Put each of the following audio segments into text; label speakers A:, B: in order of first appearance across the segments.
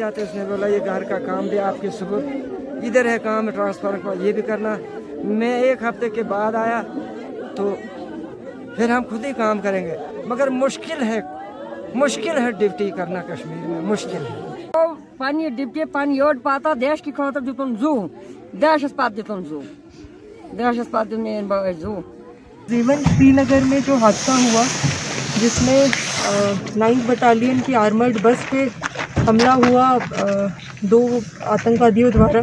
A: आते उसने बोला ये घर का काम दे आपके सबूत इधर है काम ट्रांसफर का ये भी करना। मैं 1 हफ्ते के बाद आया तो फिर हम खुद ही काम करेंगे, मगर मुश्किल है ड्यूटी करना कश्मीर में मुश्किल है।
B: तो पानी ड्यूटी पानी योड पाता देश की खतर दितुन जू देश पात दितुन जू देश पात दिन जू।
C: जीवन श्रीनगर में जो हादसा हुआ जिसमें 9th बटालियन की आर्मर्ड बस पे हमला हुआ 2 आतंकवादियों द्वारा,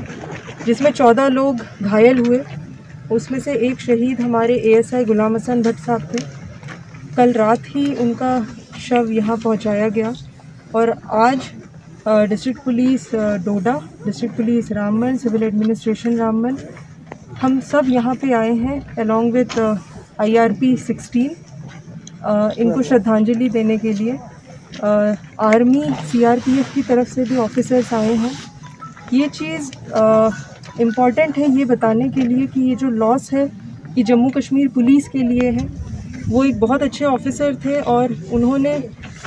C: जिसमें 14 लोग घायल हुए, उसमें से एक शहीद हमारे ASI गुलाम हसन भट्ट साहब थे। कल रात ही उनका शव यहाँ पहुँचाया गया और आज district police Doda, district police Ramban, civil administration Ramban, हम सब यहाँ पे आए हैं अलॉन्ग विथ IRP 16 इनको श्रद्धांजलि देने के लिए। आर्मी CRPF की तरफ से भी ऑफिसर्स आए हैं। ये चीज़ इम्पॉर्टेंट है ये बताने के लिए कि ये जो लॉस है ये जम्मू कश्मीर पुलिस के लिए है। वो एक बहुत अच्छे ऑफिसर थे और उन्होंने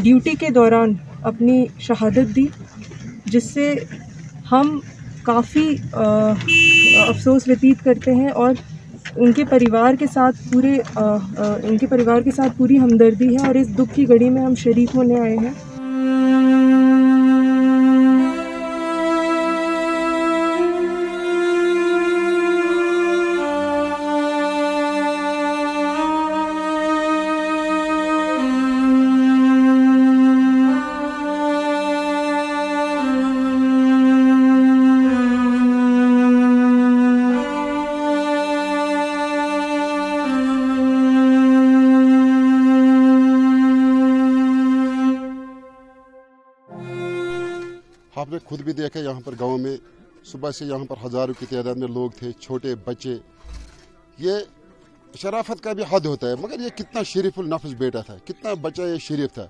C: ड्यूटी के दौरान अपनी शहादत दी, जिससे हम काफ़ी अफसोस व्यतीत करते हैं और उनके परिवार के साथ पूरी हमदर्दी है और इस दुख की घड़ी में हम शरीक होने आए हैं।
D: आपने खुद भी देखा यहाँ पर गांव में सुबह से यहाँ पर हज़ारों की तादाद में लोग थे, छोटे बच्चे। ये शराफत का भी हद होता है, मगर ये कितना शरीफुल नफ्स बेटा था, कितना बच्चा ये शरीफ था।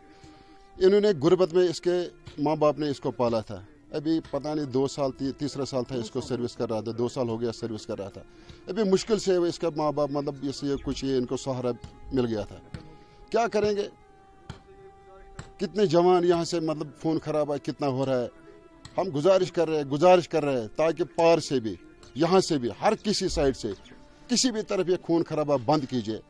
D: इन्होंने गुर्बत में इसके माँ बाप ने इसको पाला था। अभी पता नहीं 2 साल 3रा साल था इसको सर्विस कर रहा था, 2 साल हो गया सर्विस कर रहा था। अभी मुश्किल से इसका माँ बाप मतलब इसलिए कुछ ये इनको सहारा मिल गया था। क्या करेंगे, कितने जवान यहाँ से मतलब खून खराबा कितना हो रहा है। हम गुजारिश कर रहे हैं ताकि पार से भी यहाँ से भी हर किसी साइड से किसी भी तरफ ये खून खराबा बंद कीजिए।